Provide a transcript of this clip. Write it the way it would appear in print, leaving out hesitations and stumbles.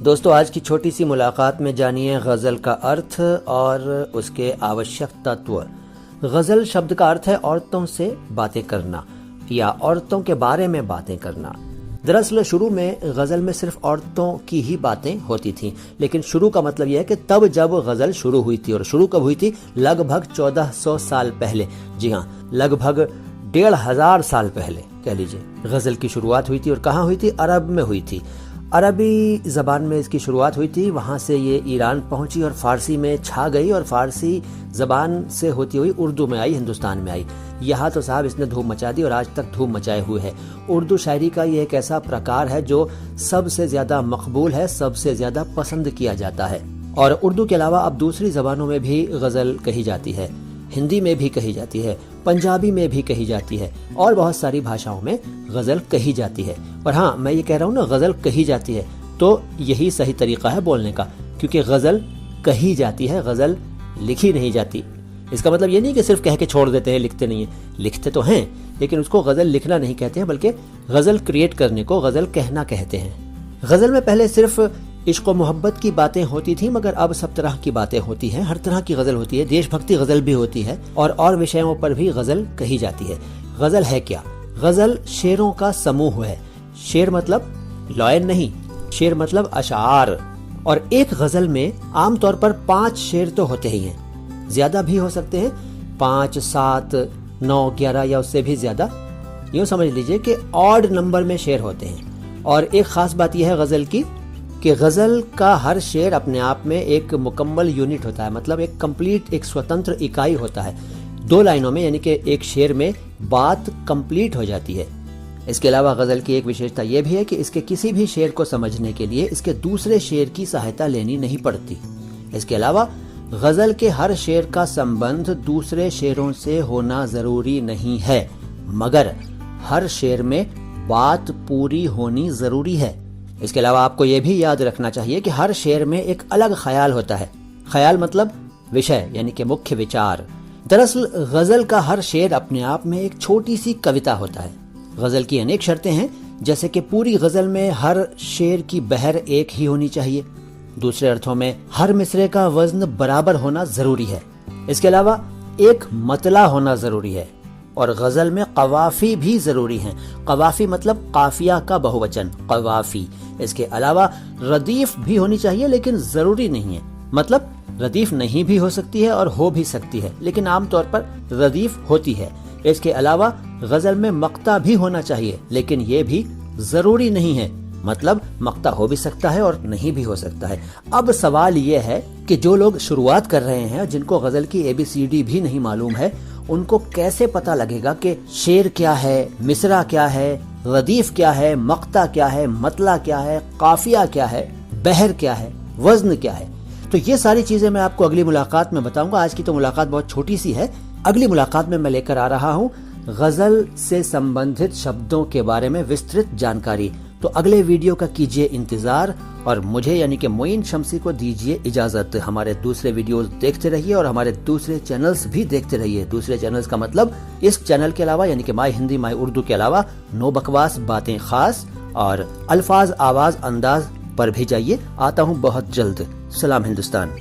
दोस्तों, आज की छोटी सी मुलाकात में जानिए गज़ल का अर्थ और उसके आवश्यक तत्व। गज़ल शब्द का अर्थ है औरतों से बातें करना या औरतों के बारे में बातें करना। दरअसल शुरू में गज़ल में सिर्फ औरतों की ही बातें होती थीं, लेकिन शुरू का मतलब यह है कि तब जब गज़ल शुरू हुई थी, और शुरू कब हुई थी? लगभग 1400 साल पहले। जी हाँ, लगभग 1500 साल पहले कह लीजिए गज़ल की शुरुआत हुई थी। और कहाँ हुई थी? अरब में हुई थी। अरबी ज़बान में इसकी शुरुआत हुई थी, वहाँ से ये ईरान पहुँची और फ़ारसी में छा गई, और फ़ारसी ज़बान से होती हुई उर्दू में आई, हिंदुस्तान में आई। यहाँ तो साहब इसने धूम मचा दी और आज तक धूम मचाए हुए है। उर्दू शायरी का ये एक ऐसा प्रकार है जो सबसे ज़्यादा मकबूल है, सबसे ज़्यादा पसंद किया जाता है। और उर्दू के अलावा अब दूसरी ज़बानों में भी गज़ल कही जाती है, हिंदी में भी कही जाती है, पंजाबी में भी कही जाती है, और बहुत सारी भाषाओं में गज़ल कही जाती है। और हाँ, मैं ये कह रहा हूँ ना, गज़ल कही जाती है, तो यही सही तरीका है बोलने का, क्योंकि गज़ल कही जाती है, गज़ल लिखी नहीं जाती। इसका मतलब ये नहीं कि सिर्फ कह के छोड़ देते हैं, लिखते नहीं हैं। लिखते तो हैं, लेकिन उसको गज़ल लिखना नहीं कहते हैं, बल्कि गज़ल क्रिएट करने को गज़ल कहना कहते हैं। गज़ल में पहले सिर्फ इश्क व मोहब्बत की बातें होती थी, मगर अब सब तरह की बातें होती हैं, हर तरह की गज़ल होती है, देशभक्ति गज़ल भी होती है, और विषयों पर भी गज़ल कही जाती है। गज़ल है क्या? गज़ल शेरों का समूह है। शेर मतलब लाइन नहीं, शेर मतलब अशार। और एक गज़ल में आमतौर पर 5 शेर तो होते ही हैं, ज्यादा भी हो सकते हैं, 5, 7, 9, 11 या उससे भी ज्यादा। यूँ समझ लीजिए कि ऑड नंबर में शेर होते हैं। और एक खास बात यह है गज़ल की कि गज़ल का हर शेर अपने आप में एक मुकम्मल यूनिट होता है, मतलब एक कंप्लीट, एक स्वतंत्र इकाई होता है। 2 लाइनों में, यानी कि एक शेर में बात कंप्लीट हो जाती है। इसके अलावा गज़ल की एक विशेषता यह भी है कि इसके किसी भी शेर को समझने के लिए इसके दूसरे शेर की सहायता लेनी नहीं पड़ती। इसके अलावा गज़ल के हर शेर का संबंध दूसरे शेरों से होना ज़रूरी नहीं है, मगर हर शेर में बात पूरी होनी ज़रूरी है। इसके अलावा आपको यह भी याद रखना चाहिए कि हर शेर में एक अलग ख्याल होता है। ख्याल मतलब विषय, यानी कि मुख्य विचार। दरअसल गज़ल का हर शेर अपने आप में एक छोटी सी कविता होता है। गज़ल की अनेक शर्तें हैं, जैसे कि पूरी गज़ल में हर शेर की बहर एक ही होनी चाहिए। दूसरे अर्थों में हर मिसरे का वज़न बराबर होना ज़रूरी है। इसके अलावा एक मतला होना ज़रूरी है, और गज़ल में कवाफ़ी भी ज़रूरी हैं। कवाफ़ी मतलब काफ़िया का बहुवचन, कवाफ़ी। इसके अलावा रदीफ़ भी होनी चाहिए, लेकिन ज़रूरी नहीं है। मतलब रदीफ़ नहीं भी हो सकती है और हो भी सकती है, लेकिन आमतौर पर रदीफ़ होती है। इसके अलावा गज़ल में मक्ता भी होना चाहिए, लेकिन ये भी ज़रूरी नहीं है। मतलब मक्ता हो भी सकता है और नहीं भी हो सकता है। अब सवाल ये है कि जो लोग शुरुआत कर रहे हैं, जिनको गज़ल की ABCD भी नहीं मालूम है, उनको कैसे पता लगेगा कि शेर क्या है, मिसरा क्या है, रदीफ क्या है, मक्ता क्या है, मतला क्या है, काफिया क्या है, बहर क्या है, वज़न क्या है। तो ये सारी चीजें मैं आपको अगली मुलाकात में बताऊंगा। आज की तो मुलाकात बहुत छोटी सी है। अगली मुलाकात में मैं लेकर आ रहा हूँ गज़ल से संबंधित शब्दों के बारे में विस्तृत जानकारी। तो अगले वीडियो का कीजिए इंतजार, और मुझे यानी कि मोइन शम्सी को दीजिए इजाज़त। हमारे दूसरे वीडियोस देखते रहिए और हमारे दूसरे चैनल्स भी देखते रहिए। दूसरे चैनल्स का मतलब इस चैनल के अलावा, यानी कि माई हिंदी माई उर्दू के अलावा नो बकवास बातें खास और अल्फाज आवाज़ अंदाज पर भी जाइए। आता हूँ बहुत जल्द। सलाम हिंदुस्तान।